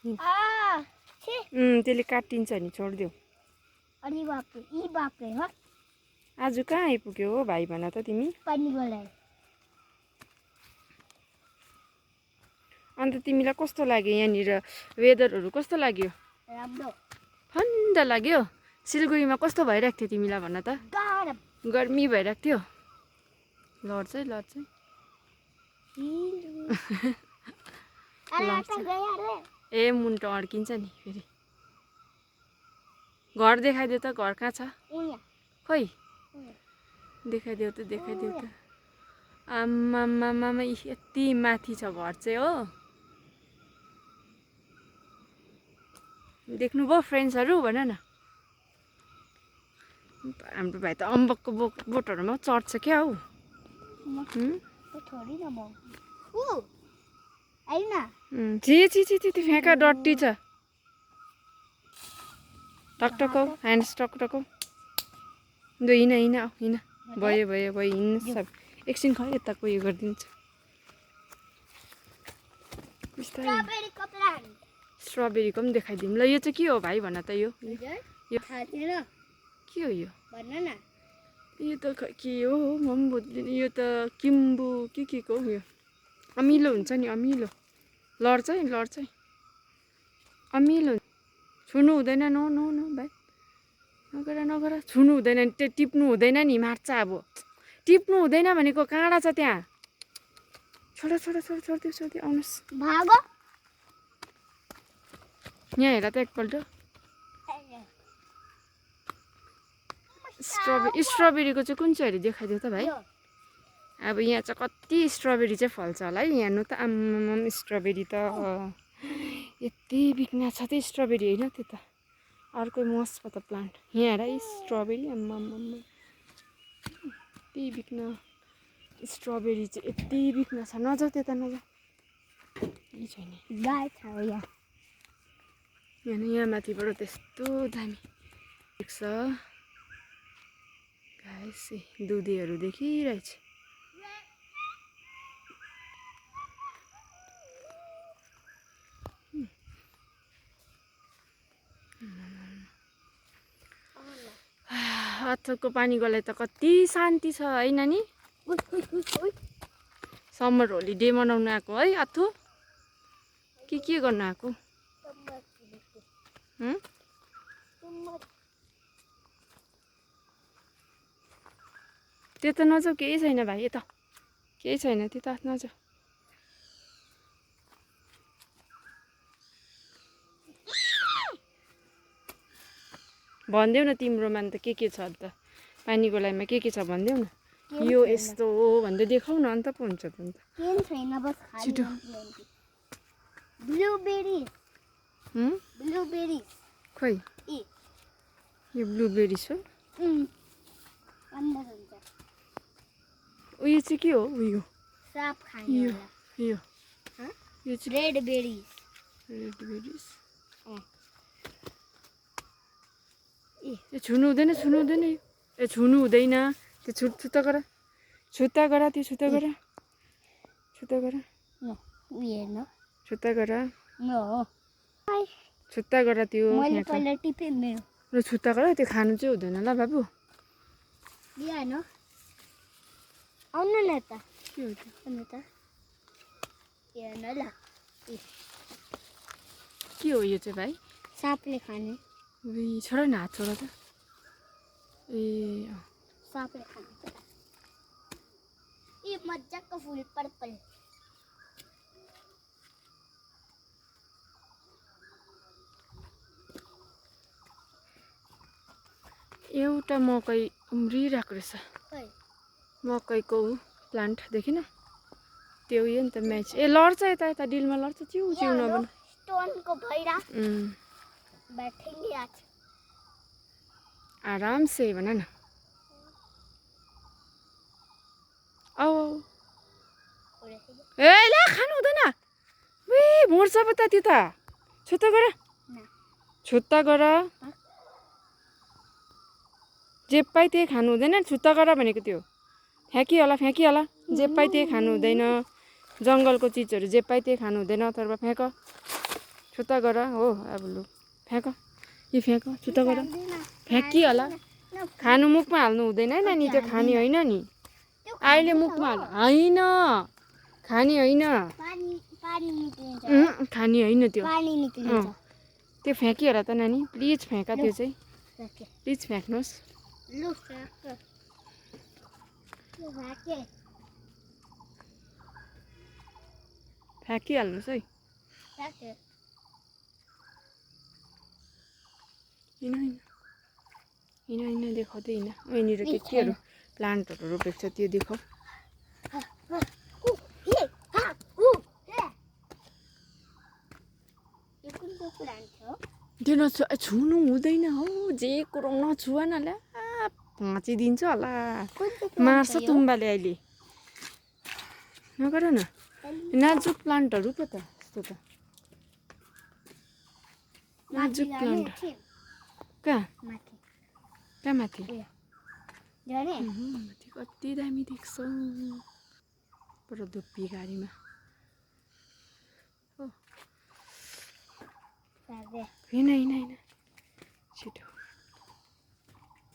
त्यसले काटिन्छ नि, छोडिदेऊ। अरे बापरे, ई बापरे हो। आज कहाँ आइपुग्यो हो भाइ भन त तिमी? पानी गलाए। अन्त तिमीलाई कस्तो लाग्यो यहाँनिर? वेदरहरू कस्तो लाग्यो? राम्रो। ठन्डा लाग्यो? सिलगढीमा कस्तो भइरहेको थियो तिमीलाई भन त? गरम। गर्मी भइरहेको थियो? लड्छ है, लड्छ है। ए मुन्टो अड्किन्छ नि फेरि। घर देखाइदेऊ त, घर कहाँ छ? खोइ देखाइदेऊ त, देखाइदेऊ त। आम्मामामा यति माथि छ घर चाहिँ हो। देख्नुभयो फ्रेन्ड्सहरू भन न। हाम्रो भाइ त अम्बकको बोटहरूमा चढ्छ क्या हौ। छि फ्याँका डट्टी छ। टकटकौ ह्यान्ड्स टकटकौ। हिँड हिँड हिँड। भयो भयो भयो हिँड्नु सब। एकछिन खै यताको उयो गरिदिन्छ। स्ट्रबेरीको पनि देखाइदिउँ ल। यो चाहिँ के हो भाइ भन त? यो के हो यो? यो त के हो म पनि बुझ्दिनँ। यो त किम्बु के को हो यो? अमिलो हुन्छ नि, अमिलो। लड्छ है, लड्छ है। अमिलो छुनु हुँदैन। नो नो नो भाइ नगर नगर। छुनु हुँदैन, टिप्नु हुँदैन नि, मार्छ अब। टिप्नु हुँदैन भनेको, काँडा छ त्यहाँ। छोड छोड छोड छोडिदियो छोडिदियो। आउनुहोस् भागो। यहाँ हेर त एकपल्ट। स्ट्रबेरीको चाहिँ कुन चाहिँ हेरी देखाइदियो त भाइ? अब यहाँ चाहिँ कति स्ट्रबेरी चाहिँ फल्छ होला है। यहाँ हेर्नु त, आम्माम स्ट्रबेरी त यति बिग्ना छ त स्ट्रबेरी होइन त्यो त। अर्कै मस पो त प्लान्ट। यहाँ हेर स्ट्रबेरी, आम्माम यति बिग्ना स्ट्रबेरी चाहिँ यति बिग्ना छ। नजाऊ त्यता, नजाऊ। यही छैन यहाँ माथिबाट त्यस्तो दामी देख्छ गाइस। दुधेहरू देखिरहेछ। अथको पानी गलाइ त कति शान्ति छ है नानी? समर होलिडे मनाउन आएको है अथु? के गर्न आएको? त्यता नजाऊ, केही छैन भाइ। यता केही छैन, त्यता नजाऊ। भनिदेऊ न तिम्रोमा अन्त के छ अन्त? पानी गोलाइमा के छ भनिदेऊ न। यो यस्तो हो भन्दै देखाउ न, अन्त पो हुन्छ त अन्त। छिटो। ब्लुबेरी। ब्लुबेरी खोइ यो ब्लुबेरी हो। उयो चाहिँ के हो? उयो साप खाने यो यो यो चाहिँ रेड बेरी। Red berries. ए छुनु हुँदैन, छुनु हुँदैन। ए छुनु हुँदैन। त्यो छुत्ता गर, छुत्ता गर, त्यो छुत्ता गर, छुत्ता गर, छुत्ता गर, छुत्ता गर त्यो। मैले पहिला टिपे मेरो। र छुत्ता गर, त्यो खानु चाहिँ हुँदैन ल बाबु। आउनु न त। के हो त्यो? आउनु त। हेर्न ल। के हो यो चाहिँ भाइ? सापले खाने। छोड न, हात छोड त। ए सापले खाने। ए मजाको फुल पर्पल। एउटा मकै उम्रिरहेको रहेछ। मकैको प्लान्ट देखिन? त्यो उयो नि त म्याच। ए लड्छ यता यता, डिलमा लड्छ। चिउ चिउ नबन। स्टोनको भैरा बैठेंगे आज। आराम से भन न। औ ए ला खानु हुँदैन। मर्छ पो त त्यो त। छुत्ता गर, छुत्ता गर। जे पाइ त्यही खानु हुँदैन। छुत्ता गर भनेको त्यो। फ्याँकिहाल, फ्याँकिहाल। जे पाइ त्यही खानु हुँदैन। जङ्गलको चिजहरू जे पाइ त्यही खानु हुँदैन। अथवा फ्याँक, छुट्टा गर हो अब लु फ्याँक यो फ्याँक छुट्टा गर फ्याँकिहाल खानु मुखमा हाल्नु हुँदैन है नानी त्यो खाने होइन नि अहिले मुखमा हाल्नु होइन खाने होइन पानी निक्लिन्छ खाने होइन त्यो पानी निक्लिन्छ त्यो फ्याँकिहाल त नानी प्लिज फ्याँक त्यो चाहिँ फ्याँके प्लिज फ्याँक्नुहोस् लु फ्याँके फ्याँके फ्याँकिहाल्नुहोस् है फ्याँके होइन देखाउँदै होइन यहाँनिर केहरू प्लान्टहरू रोपेको छ त्यो देखाऊ त्यो छुनु हुँदैन हौ जे कुरो नछुवा न ल्या भाँचिदिन्छ होला मार्छ तुम्बाले अहिले नगर न नाजुक प्लान्टहरू पो त यस्तो त नाजुक प्लान्ट कहाँ माथि माथि कति दामी देख्छ पर धुप्पी गाडीमा होइन छिटो